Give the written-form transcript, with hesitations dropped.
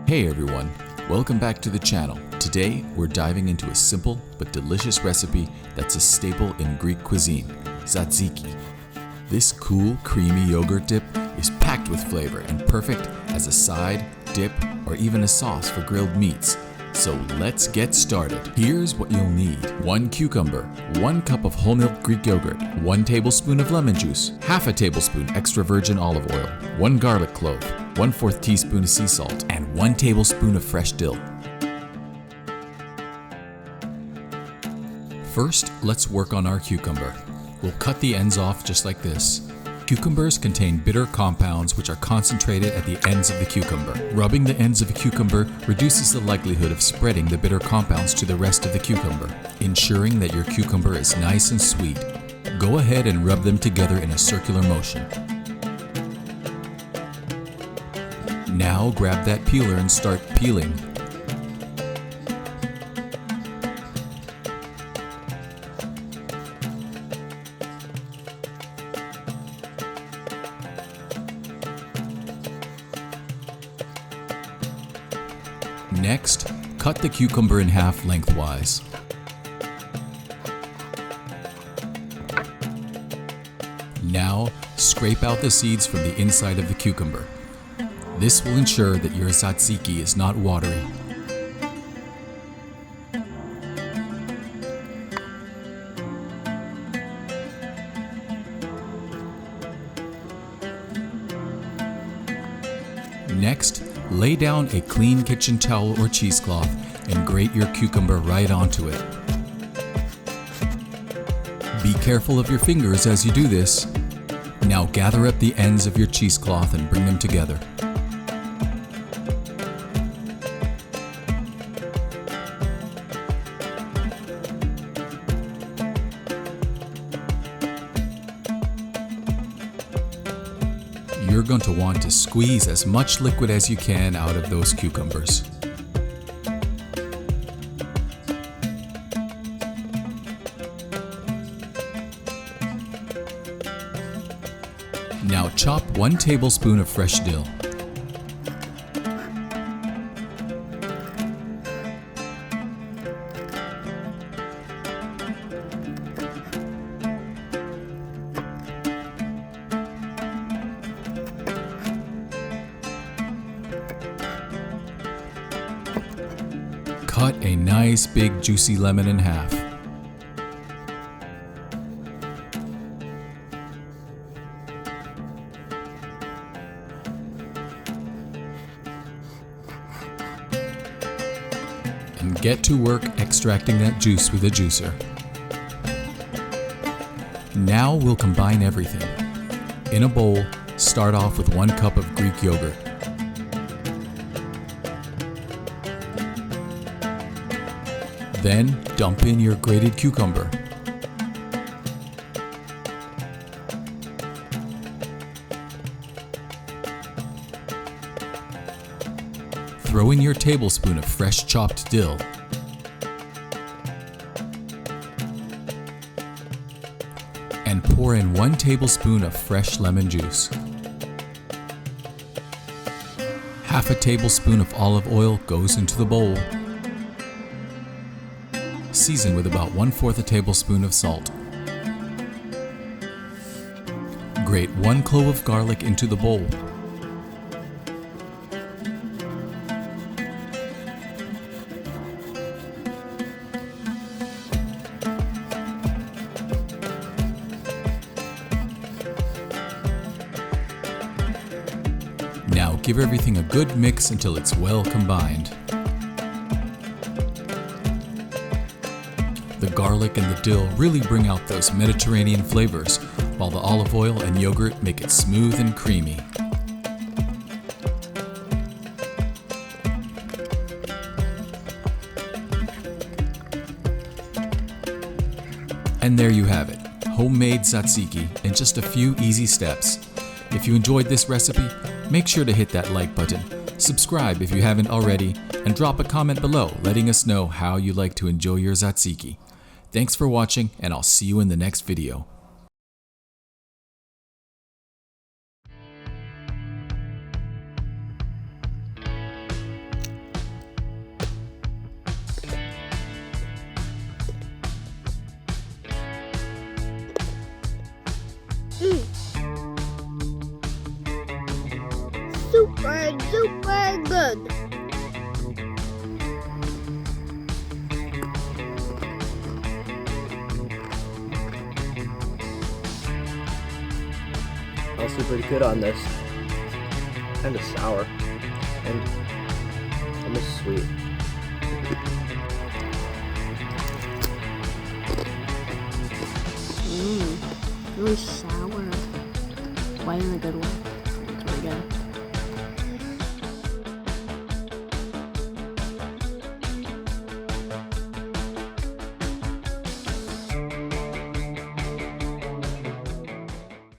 Hey everyone, welcome back to the channel. Today we're diving into a simple but delicious recipe that's a staple in Greek cuisine, tzatziki. This cool, creamy yogurt dip is packed with flavor and perfect as a side, dip, or even a sauce for grilled meats. So let's get started. Here's what you'll need. 1 cucumber, 1 cup of whole milk Greek yogurt, 1 tablespoon of lemon juice, half a tablespoon extra virgin olive oil, 1 garlic clove, 1/4 teaspoon of sea salt, and 1 tablespoon of fresh dill. First, let's work on our cucumber. We'll cut the ends off just like this. Cucumbers contain bitter compounds which are concentrated at the ends of the cucumber. Rubbing the ends of a cucumber reduces the likelihood of spreading the bitter compounds to the rest of the cucumber, ensuring that your cucumber is nice and sweet. Go ahead and rub them together in a circular motion. Now grab that peeler and start peeling. Next, cut the cucumber in half lengthwise. Now, scrape out the seeds from the inside of the cucumber. This will ensure that your tzatziki is not watery. Next, lay down a clean kitchen towel or cheesecloth and grate your cucumber right onto it. Be careful of your fingers as you do this. Now gather up the ends of your cheesecloth and bring them together. You're going to want to squeeze as much liquid as you can out of those cucumbers. Now chop 1 tablespoon of fresh dill. Cut a nice big juicy lemon in half. And get to work extracting that juice with a juicer. Now we'll combine everything. In a bowl, start off with 1 cup of Greek yogurt. Then dump in your grated cucumber. Throw in your tablespoon of fresh chopped dill. And pour in 1 tablespoon of fresh lemon juice. Half a tablespoon of olive oil goes into the bowl. Season with about 1/4 a tablespoon of salt. Grate 1 clove of garlic into the bowl. Now give everything a good mix until it's well combined. The garlic and the dill really bring out those Mediterranean flavors, while the olive oil and yogurt make it smooth and creamy. And there you have it, homemade tzatziki in just a few easy steps. If you enjoyed this recipe, make sure to hit that like button, subscribe if you haven't already, and drop a comment below letting us know how you like to enjoy your tzatziki. Thanks for watching, and I'll see you in the next video. super good. Also pretty good on this. Kind of sour and almost sweet. Really sour. Why in a good way? It's really good.